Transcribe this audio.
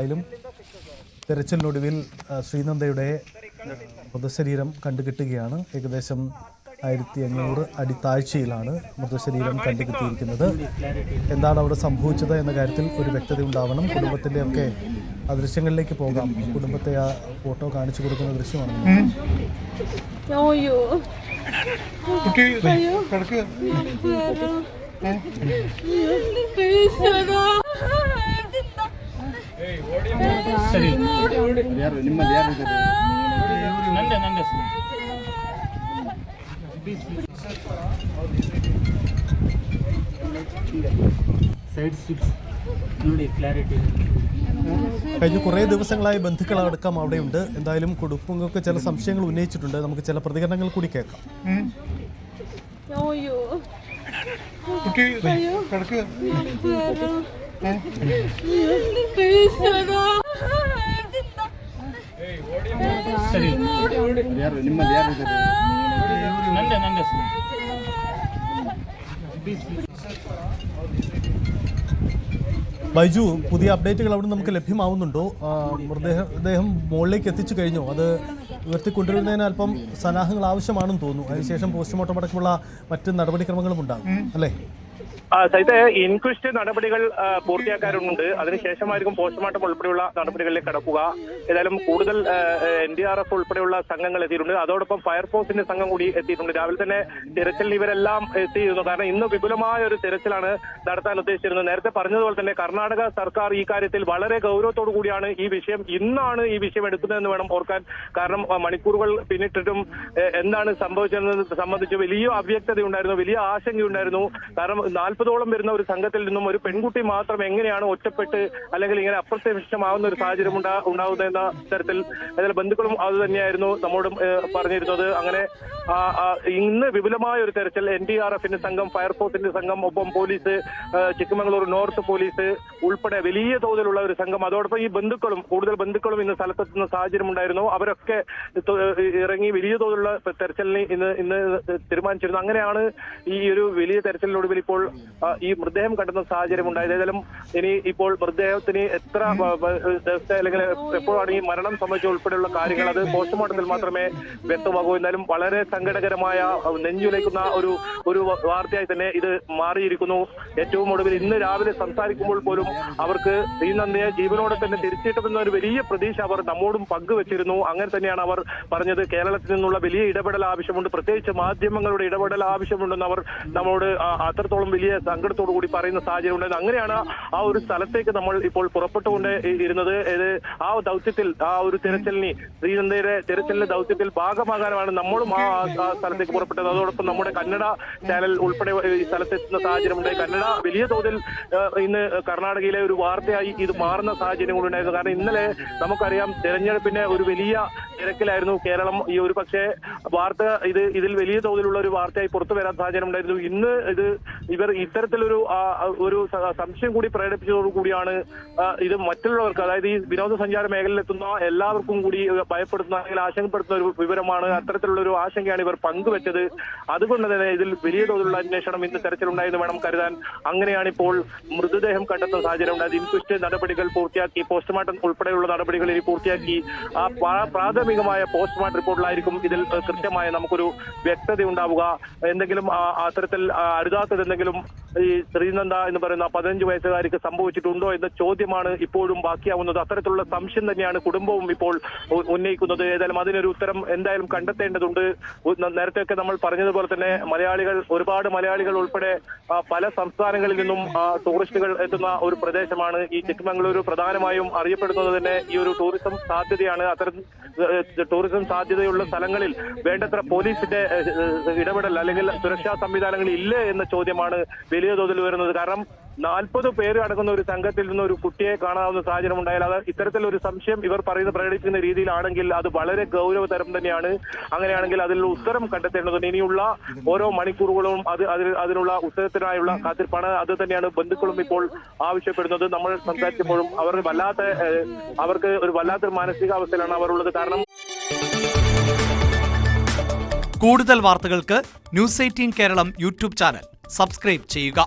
ായാലും തെരച്ചിലിനൊടുവിൽ ശ്രീനന്ദയുടെ മൃതശരീരം കണ്ടുകിട്ടുകയാണ്. ഏകദേശം 1500 അടി താഴ്ചയിലാണ് മൃതശരീരം കണ്ടുകിട്ടിയിരിക്കുന്നത്. എന്താണ് അവിടെ സംഭവിച്ചത് എന്ന കാര്യത്തിൽ ഒരു വ്യക്തത ഉണ്ടാവണം. കുടുംബത്തിൻ്റെ ഒക്കെ ആ ദൃശ്യങ്ങളിലേക്ക് പോകാം. കുടുംബത്തെ ആ ഫോട്ടോ കാണിച്ചു കൊടുക്കുന്ന ദൃശ്യമാണ്. കഴിഞ്ഞ കുറേ ദിവസങ്ങളായി ബന്ധുക്കളടക്കം അവിടെയുണ്ട്. എന്തായാലും കുടുംബങ്ങൾക്ക് ചില സംശയങ്ങൾ ഉന്നയിച്ചിട്ടുണ്ട്. നമുക്ക് ചില പ്രതികരണങ്ങൾ കൂടി കേൾക്കാം. ബൈജു, പുതിയ അപ്ഡേറ്റുകൾ അവിടെ നമുക്ക് ലഭ്യമാവുന്നുണ്ടോ? മൃതദേഹം മുകളിലേക്ക് എത്തിച്ചു കഴിഞ്ഞോ? അത് ഉയർത്തിക്കൊണ്ടുവരുന്നതിന് അല്പം സന്നാഹങ്ങൾ ആവശ്യമാണെന്ന് തോന്നുന്നു. അതിനുശേഷം പോസ്റ്റ്മോർട്ടം അടക്കമുള്ള മറ്റ് നടപടിക്രമങ്ങളും ഉണ്ടാകും അല്ലേ? സൈത്തെ ഇൻക്വസ്റ്റ് നടപടികൾ പൂർത്തിയാക്കാറുണ്ട്. അതിനുശേഷമായിരിക്കും പോസ്റ്റ്മോർട്ടം ഉൾപ്പെടെയുള്ള നടപടികളിലേക്ക് കടക്കുക. ഏതായാലും കൂടുതൽ NDRF ഉൾപ്പെടെയുള്ള സംഘങ്ങൾ എത്തിയിട്ടുണ്ട്. അതോടൊപ്പം ഫയർഫോഴ്സിന്റെ സംഘം കൂടി എത്തിയിട്ടുണ്ട്. രാവിലെ തന്നെ തിരച്ചിലിന് ഇവരെല്ലാം എത്തിയിരുന്നു. കാരണം ഇന്ന് വിപുലമായ ഒരു തിരച്ചിലാണ് നടത്താൻ ഉദ്ദേശിച്ചിരുന്നത്. നേരത്തെ പറഞ്ഞതുപോലെ തന്നെ കർണാടക സർക്കാർ ഈ കാര്യത്തിൽ വളരെ ഗൗരവത്തോടു കൂടിയാണ് ഇന്നാണ് ഈ വിഷയം എടുക്കുന്നതെന്ന് വേണം ഓർക്കാൻ. കാരണം മണിക്കൂറുകൾ പിന്നിട്ടിട്ടും എന്താണ് സംഭവിച്ചതെന്ന് സംബന്ധിച്ച് വലിയ അവ്യക്തതയുണ്ടായിരുന്നു, വലിയ ആശങ്കയുണ്ടായിരുന്നു. കാരണം 40ഓളം വരുന്ന ഒരു സംഘത്തിൽ നിന്നും ഒരു പെൺകുട്ടി മാത്രം എങ്ങനെയാണ് ഒറ്റപ്പെട്ട് അല്ലെങ്കിൽ ഇങ്ങനെ അപ്രത്യക്ഷമാവുന്ന ഒരു സാഹചര്യം ഉണ്ടാകുന്നത് എന്ന തരത്തിൽ അതിൽ ബന്ധുക്കളും അത് തന്നെയായിരുന്നു നമ്മോടും പറഞ്ഞിരുന്നത്. അങ്ങനെ ഇന്ന് വിപുലമായ ഒരു തെരച്ചിൽ NDRFന്റെ സംഘം, ഫയർഫോഴ്സിന്റെ സംഘം, ഒപ്പം പോലീസ്, ചിക്കമംഗളൂർ നോർത്ത് പോലീസ് ഉൾപ്പെടെ വലിയ തോതിലുള്ള ഒരു സംഘം, അതോടൊപ്പം ഈ കൂടുതൽ ബന്ധുക്കളും ഇന്ന് സ്ഥലത്തെത്തുന്ന സാഹചര്യം ഉണ്ടായിരുന്നു. അവരൊക്കെ ഇറങ്ങി വലിയ തോതിലുള്ള തെരച്ചിലിന് ഇന്ന് തീരുമാനിച്ചിരുന്നു. അങ്ങനെയാണ് ഈ ഒരു വലിയ തെരച്ചിലിനൊടുവിൽ ഇപ്പോൾ ഈ മൃതദേഹം കണ്ടെത്തുന്ന സാഹചര്യം ഉണ്ടായത്. ഏതായാലും ഇനി ഇപ്പോൾ മൃതദേഹത്തിന് എത്ര ദിവസത്തെ അല്ലെങ്കിൽ എപ്പോഴാണ് ഈ മരണം സംബന്ധിച്ച ഉൾപ്പെടെയുള്ള കാര്യങ്ങൾ അത് പോസ്റ്റ്മോർട്ടത്തിൽ മാത്രമേ വ്യക്തമാകൂ. എന്നാലും വളരെ സങ്കടകരമായ നെഞ്ചുലയ്ക്കുന്ന ഒരു വാർത്തയായി തന്നെ ഇത് മാറിയിരിക്കുന്നു. ഏറ്റവും ഒടുവിൽ ഇന്ന് രാവിലെ സംസാരിക്കുമ്പോൾ പോലും അവർക്ക് ശ്രീനന്ദയെ ജീവനോടെ തന്നെ തിരിച്ചിട്ടുമെന്ന ഒരു വലിയ പ്രതീക്ഷ അവർ നമ്മോടും പങ്കുവച്ചിരുന്നു. അങ്ങനെ തന്നെയാണ് അവർ പറഞ്ഞത്. കേരളത്തിൽ നിന്നുള്ള വലിയ ഇടപെടൽ ആവശ്യമുണ്ട്, പ്രത്യേകിച്ച് മാധ്യമങ്ങളുടെ ഇടപെടൽ ആവശ്യമുണ്ടെന്ന് അവർ നമ്മോട് അത്രത്തോളം വലിയ സങ്കടത്തോടു കൂടി പറയുന്ന സാഹചര്യം ഉണ്ടായിരുന്നു. അങ്ങനെയാണ് ആ ഒരു സ്ഥലത്തേക്ക് നമ്മൾ ഇപ്പോൾ പുറപ്പെട്ടുകൊണ്ട് ഇരുന്നത്. ആ ദൗത്യത്തിൽ, ആ ഒരു തിരച്ചിലിന്, ശ്രീനന്ദയുടെ തിരച്ചിലിന്റെ ദൗത്യത്തിൽ ഭാഗമാകാനാണ് നമ്മളും ആ സ്ഥലത്തേക്ക് പുറപ്പെട്ടത്. അതോടൊപ്പം നമ്മുടെ കന്നഡ ചാനൽ ഉൾപ്പെടെ ഈ സ്ഥലത്തെത്തുന്ന സാഹചര്യമുണ്ട്. കന്നഡ വലിയ തോതിൽ ഇന്ന് കർണാടകയിലെ ഒരു വാർത്തയായി ഇത് മാറുന്ന സാഹചര്യങ്ങളുണ്ടായിരുന്നു. കാരണം ഇന്നലെ നമുക്കറിയാം തെരഞ്ഞെടുപ്പിന്റെ ഒരു വലിയ തിരക്കിലായിരുന്നു കേരളം. ഈ ഒരു പക്ഷേ വാർത്ത ഇതിൽ വലിയ തോതിലുള്ള ഒരു വാർത്തയായി പുറത്തു വരാൻ സാഹചര്യം ഉണ്ടായിരുന്നു. ഇന്ന് ഇവർ ഇത്തരത്തിലൊരു സംശയം കൂടി പ്രകടിപ്പിച്ചതോടുകൂടിയാണ് ഇത് മറ്റുള്ളവർക്ക്, അതായത് ഈ വിനോദസഞ്ചാര മേഖലയിലെത്തുന്ന എല്ലാവർക്കും കൂടി ഭയപ്പെടുത്തുന്ന അല്ലെങ്കിൽ ആശങ്കപ്പെടുത്തുന്ന ഒരു വിവരമാണ്. അത്തരത്തിലുള്ള ഒരു ആശങ്കയാണ് ഇവർ പങ്കുവെച്ചത്. അതുകൊണ്ട് തന്നെ ഇതിൽ വലിയ തോതിലുള്ള അന്വേഷണം ഇന്ന് തെരച്ചിലുണ്ടായെന്ന് വേണം കരുതാൻ. അങ്ങനെയാണ് ഇപ്പോൾ മൃതദേഹം കണ്ടെത്തുന്ന സാഹചര്യം ഉണ്ടായത്. ഇൻക്വസ്റ്റ് നടപടികൾ പൂർത്തിയാക്കി, പോസ്റ്റ്മോർട്ടം ഉൾപ്പെടെയുള്ള നടപടികൾ ഇനി പൂർത്തിയാക്കി ആ പ്രാഥമികമായ പോസ്റ്റ്മോർട്ടം റിപ്പോർട്ടിലായിരിക്കും ഇതിൽ കൃത്യമായ നമുക്കൊരു വ്യക്തത ഉണ്ടാവുക. എന്തെങ്കിലും അത്തരത്തിൽ അരുതാത്തത് എന്തെങ്കിലും ഈ ശ്രീനന്ദ എന്ന് പറയുന്ന 15 വയസ്സുകാരിക്ക് സംഭവിച്ചിട്ടുണ്ടോ എന്ന ചോദ്യമാണ് ഇപ്പോഴും ബാക്കിയാവുന്നത്. അത്തരത്തിലുള്ള സംശയം തന്നെയാണ് കുടുംബവും ഇപ്പോൾ ഉന്നയിക്കുന്നത്. ഏതായാലും അതിനൊരു ഉത്തരം എന്തായാലും കണ്ടെത്തേണ്ടതുണ്ട്. നേരത്തെയൊക്കെ നമ്മൾ പറഞ്ഞതുപോലെ തന്നെ ഒരുപാട് മലയാളികൾ ഉൾപ്പെടെ പല സംസ്ഥാനങ്ങളിൽ നിന്നും ടൂറിസ്റ്റുകൾ എത്തുന്ന ഒരു പ്രദേശമാണ് ഈ ചിക്കമംഗളൂരു. പ്രധാനമായും അറിയപ്പെടുന്നത് തന്നെ ഈ ഒരു ടൂറിസം സാധ്യതയാണ്. അത്തരം ടൂറിസം സാധ്യതയുള്ള സ്ഥലങ്ങളിൽ വേണ്ടത്ര പോലീസിന്റെ ഇടപെടൽ അല്ലെങ്കിൽ സുരക്ഷാ സംവിധാനങ്ങൾ ഇല്ലേ എന്ന ചോദ്യമാണ് വലിയ തോതിൽ വരുന്നത്. കാരണം 40 പേര് അടങ്ങുന്ന ഒരു സംഘത്തിൽ നിന്ന് ഒരു കുട്ടിയെ കാണാവുന്ന സാഹചര്യം ഉണ്ടായാൽ അത് ഇത്തരത്തിലൊരു സംശയം ഇവർ പ്രകടിപ്പിക്കുന്ന രീതിയിലാണെങ്കിൽ അത് വളരെ ഗൗരവതരം തന്നെയാണ്. അങ്ങനെയാണെങ്കിൽ അതിലുള്ള ഉത്തരം കണ്ടെത്തേണ്ടതുണ്ട്. ഇനിയുള്ള ഓരോ മണിക്കൂറുകളും അതിനുള്ള ഉത്തരത്തിനായുള്ള കാത്തിരിപ്പാണ്. അത് തന്നെയാണ് ബന്ധുക്കളും ഇപ്പോൾ ആവശ്യപ്പെടുന്നത്. നമ്മൾ സംസാരിച്ചപ്പോഴും അവർക്ക് ഒരു വല്ലാത്തൊരു മാനസികാവസ്ഥയിലാണ് അവർ ഉള്ളത്. കാരണം കൂടുതൽ വാർത്തകൾക്ക് News 18 Keralam YouTube channel subscribe ചെയ്യുക.